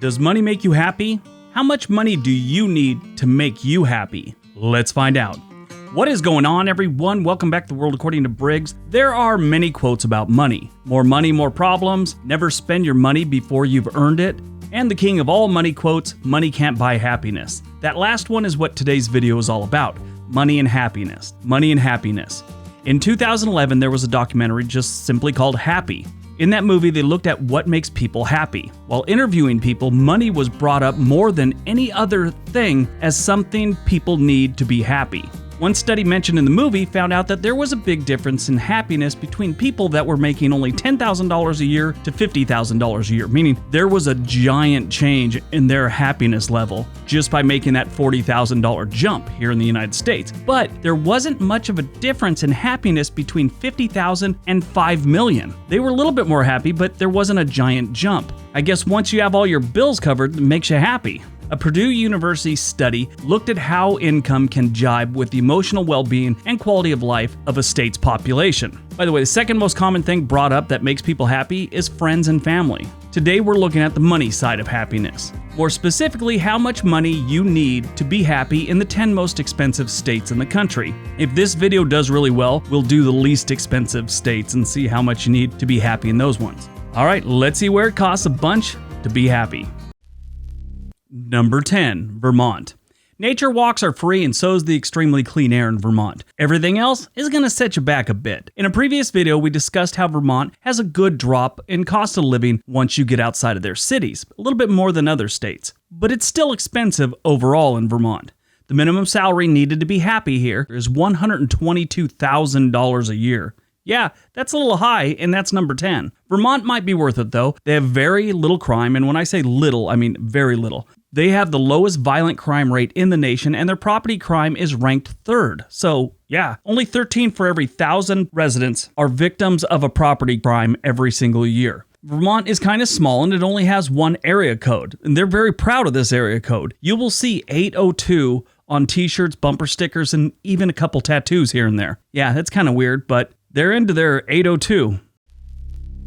Does money make you happy? How much money do you need to make you happy? Let's find out. What is going on, everyone? Welcome back to The World According to Briggs. There are many quotes about money. More money, more problems. Never spend your money before you've earned it. And the king of all money quotes, money can't buy happiness. That last one is what today's video is all about. Money and happiness. Money and happiness. In 2011, there was a documentary just simply called Happy. In that movie, they looked at what makes people happy. While interviewing people, money was brought up more than any other thing as something people need to be happy. One study mentioned in the movie found out that there was a big difference in happiness between people that were making only $10,000 a year to $50,000 a year, meaning there was a giant change in their happiness level just by making that $40,000 jump here in the United States. But there wasn't much of a difference in happiness between $50,000 and $5 million. They were a little bit more happy, but there wasn't a giant jump. I guess once you have all your bills covered, it makes you happy. A Purdue University study looked at how income can jibe with the emotional well-being and quality of life of a state's population. By the way, the second most common thing brought up that makes people happy is friends and family. Today we're looking at the money side of happiness. More specifically, how much money you need to be happy in the 10 most expensive states in the country. If this video does really well, we'll do the least expensive states and see how much you need to be happy in those ones. All right, let's see where it costs a bunch to be happy. Number 10, Vermont. Nature walks are free and so is the extremely clean air in Vermont. Everything else is going to set you back a bit. In a previous video, we discussed how Vermont has a good drop in cost of living once you get outside of their cities, a little bit more than other states. But it's still expensive overall in Vermont. The minimum salary needed to be happy here is $122,000 a year. Yeah, that's a little high, and that's number 10. Vermont might be worth it, though. They have very little crime, and when I say little, I mean very little. They have the lowest violent crime rate in the nation, and their property crime is ranked third. So, yeah, only 13 for every 1,000 residents are victims of a property crime every single year. Vermont is kind of small, and it only has one area code, and they're very proud of this area code. You will see 802 on t-shirts, bumper stickers, and even a couple tattoos here and there. Yeah, that's kind of weird, but they're into their 802.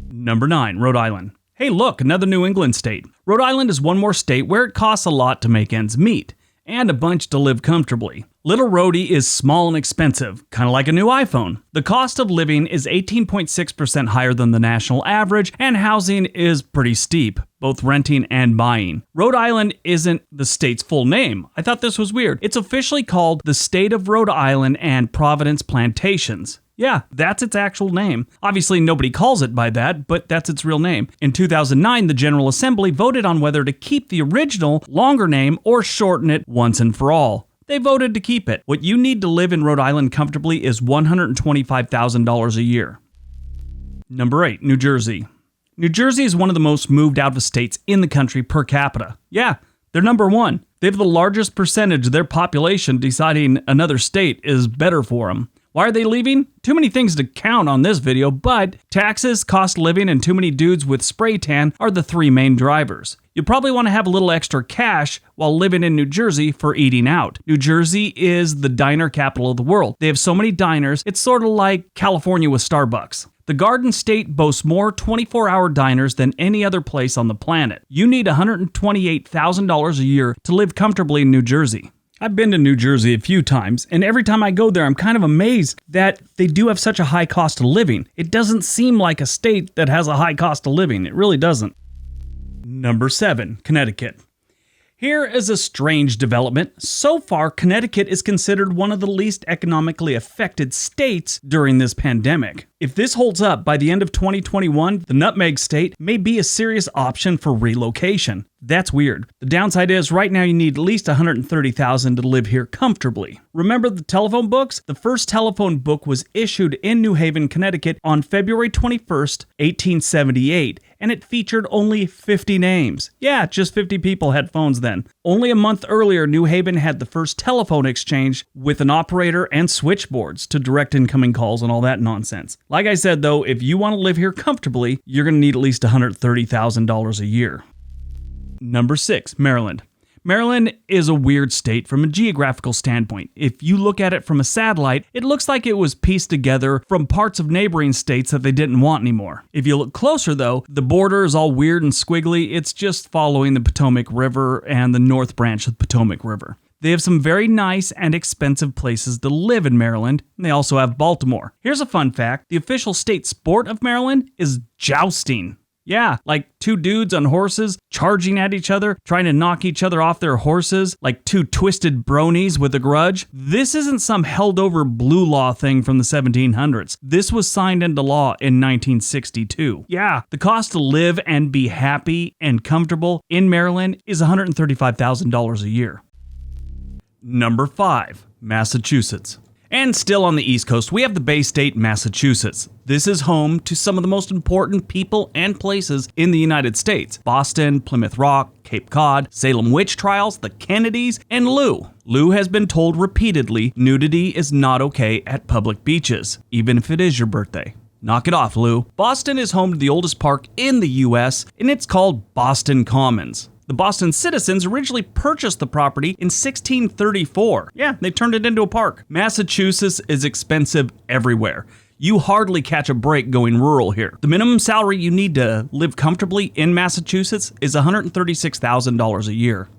Number 9, Rhode Island. Hey look, another New England state. Rhode Island is one more state where it costs a lot to make ends meet, and a bunch to live comfortably. Little Rhodey is small and expensive, kind of like a new iPhone. The cost of living is 18.6% higher than the national average, and housing is pretty steep, both renting and buying. Rhode Island isn't the state's full name. I thought this was weird. It's officially called the State of Rhode Island and Providence Plantations. Yeah, that's its actual name. Obviously, nobody calls it by that, but that's its real name. In 2009, the General Assembly voted on whether to keep the original, longer name or shorten it once and for all. They voted to keep it. What you need to live in Rhode Island comfortably is $125,000 a year. Number 8, New Jersey. New Jersey is one of the most moved out of states in the country per capita. Yeah, they're number 1. They have the largest percentage of their population deciding another state is better for them. Why are they leaving? Too many things to count on this video, but taxes, cost of living, and too many dudes with spray tan are the 3 main drivers. You'll probably want to have a little extra cash while living in New Jersey for eating out. New Jersey is the diner capital of the world. They have so many diners, it's sort of like California with Starbucks. The Garden State boasts more 24-hour diners than any other place on the planet. You need $128,000 a year to live comfortably in New Jersey. I've been to New Jersey a few times, and every time I go there, I'm kind of amazed that they do have such a high cost of living. It doesn't seem like a state that has a high cost of living. It really doesn't. Number 7, Connecticut. Here is a strange development. So far, Connecticut is considered one of the least economically affected states during this pandemic. If this holds up, by the end of 2021, the Nutmeg State may be a serious option for relocation. That's weird. The downside is right now you need at least $130,000 to live here comfortably. Remember the telephone books? The first telephone book was issued in New Haven, Connecticut on February 21st, 1878, and it featured only 50 names. Yeah, just 50 people had phones then. Only a month earlier, New Haven had the first telephone exchange with an operator and switchboards to direct incoming calls and all that nonsense. Like I said though, if you want to live here comfortably, you're going to need at least $130,000 a year. Number 6, Maryland. Maryland is a weird state from a geographical standpoint. If you look at it from a satellite, it looks like it was pieced together from parts of neighboring states that they didn't want anymore. If you look closer though, the border is all weird and squiggly. It's just following the Potomac River and the North Branch of the Potomac River. They have some very nice and expensive places to live in Maryland, and they also have Baltimore. Here's a fun fact. The official state sport of Maryland is jousting. Yeah, like two dudes on horses charging at each other, trying to knock each other off their horses, like two twisted bronies with a grudge. This isn't some held over blue law thing from the 1700s. This was signed into law in 1962. Yeah, the cost to live and be happy and comfortable in Maryland is $135,000 a year. Number 5, Massachusetts. And still on the East Coast, we have the Bay State, Massachusetts. This is home to some of the most important people and places in the United States. Boston, Plymouth Rock, Cape Cod, Salem witch trials, the Kennedys, and Lou. Lou has been told repeatedly nudity is not okay at public beaches, even if it is your birthday. Knock it off, Lou. Boston is home to the oldest park in the U.S., and it's called Boston Commons. The Boston citizens originally purchased the property in 1634. Yeah, they turned it into a park. Massachusetts is expensive everywhere. You hardly catch a break going rural here. The minimum salary you need to live comfortably in Massachusetts is $136,000 a year.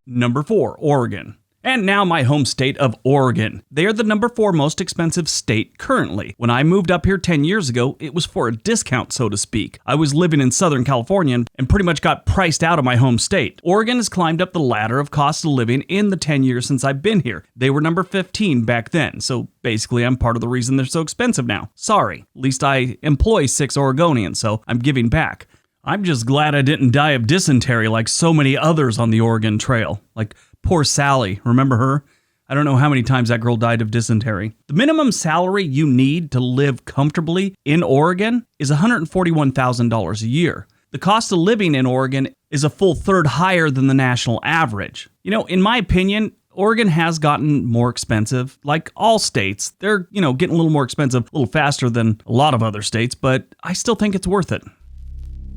Number 4, Oregon. And now my home state of Oregon. They are the number 4 most expensive state currently. When I moved up here 10 years ago, it was for a discount, so to speak. I was living in Southern California and pretty much got priced out of my home state. Oregon has climbed up the ladder of cost of living in the 10 years since I've been here. They were number 15 back then, so basically I'm part of the reason they're so expensive now. Sorry, at least I employ 6 Oregonians, so I'm giving back. I'm just glad I didn't die of dysentery like so many others on the Oregon Trail. Like poor Sally, remember her? I don't know how many times that girl died of dysentery. The minimum salary you need to live comfortably in Oregon is $141,000 a year. The cost of living in Oregon is a full third higher than the national average. You know, in my opinion, Oregon has gotten more expensive, like all states. They're, getting a little more expensive, a little faster than a lot of other states, but I still think it's worth it.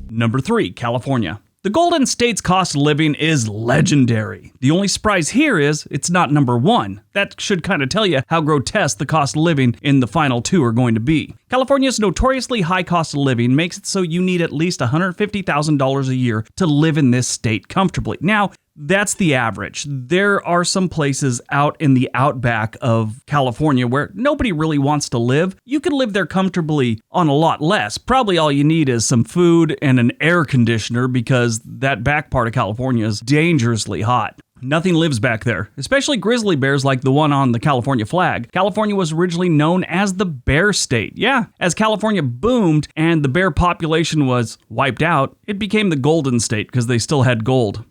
Number 3, California. The Golden State's cost of living is legendary. The only surprise here is it's not number 1. That should kind of tell you how grotesque the cost of living in the final 2 are going to be. California's notoriously high cost of living makes it so you need at least $150,000 a year to live in this state comfortably. Now, that's the average. There are some places out in the outback of California where nobody really wants to live. You can live there comfortably on a lot less. Probably all you need is some food and an air conditioner because that back part of California is dangerously hot. Nothing lives back there, especially grizzly bears like the one on the California flag. California was originally known as the Bear State. Yeah, as California boomed and the bear population was wiped out, it became the Golden State because they still had gold.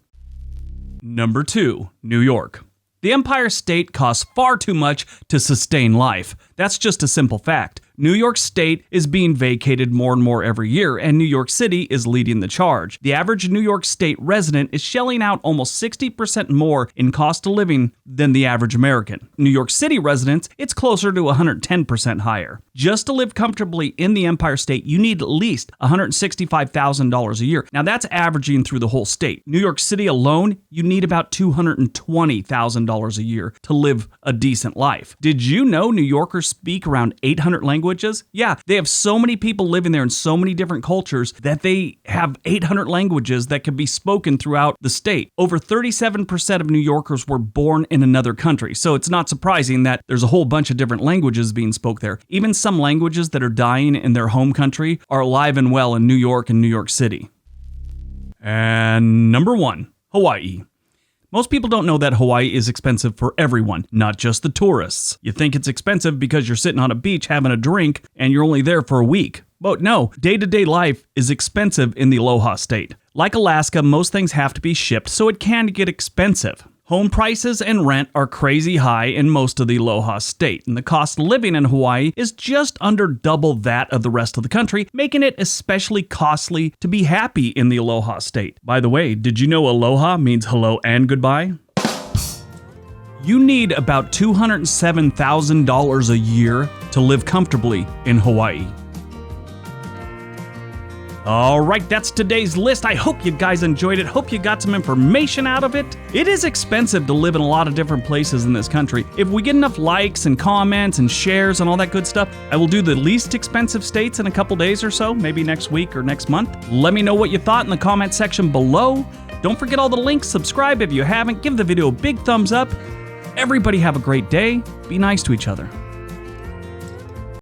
Number 2, New York. The Empire State costs far too much to sustain life. That's just a simple fact. New York State is being vacated more and more every year, and New York City is leading the charge. The average New York State resident is shelling out almost 60% more in cost of living than the average American. New York City residents, it's closer to 110% higher. Just to live comfortably in the Empire State, you need at least $165,000 a year. Now that's averaging through the whole state. New York City alone, you need about $220,000 a year to live a decent life. Did you know New Yorkers speak around 800 languages? Yeah, they have so many people living there in so many different cultures that they have 800 languages that can be spoken throughout the state. Over 37% of New Yorkers were born in another country, so it's not surprising that there's a whole bunch of different languages being spoke there. Even some languages that are dying in their home country are alive and well in New York and New York City. And number 1, Hawaii. Most people don't know that Hawaii is expensive for everyone, not just the tourists. You think it's expensive because you're sitting on a beach having a drink and you're only there for a week. But no, day-to-day life is expensive in the Aloha state. Like Alaska, most things have to be shipped, so it can get expensive. Home prices and rent are crazy high in most of the Aloha state, and the cost of living in Hawaii is just under double that of the rest of the country, making it especially costly to be happy in the Aloha state. By the way, did you know Aloha means hello and goodbye? You need about $207,000 a year to live comfortably in Hawaii. All right, that's today's list. I hope you guys enjoyed it. Hope you got some information out of it. It is expensive to live in a lot of different places in this country. If we get enough likes and comments and shares and all that good stuff, I will do the least expensive states in a couple days or so, maybe next week or next month. Let me know what you thought in the comment section below. Don't forget all the links. Subscribe if you haven't. Give the video a big thumbs up. Everybody have a great day. Be nice to each other.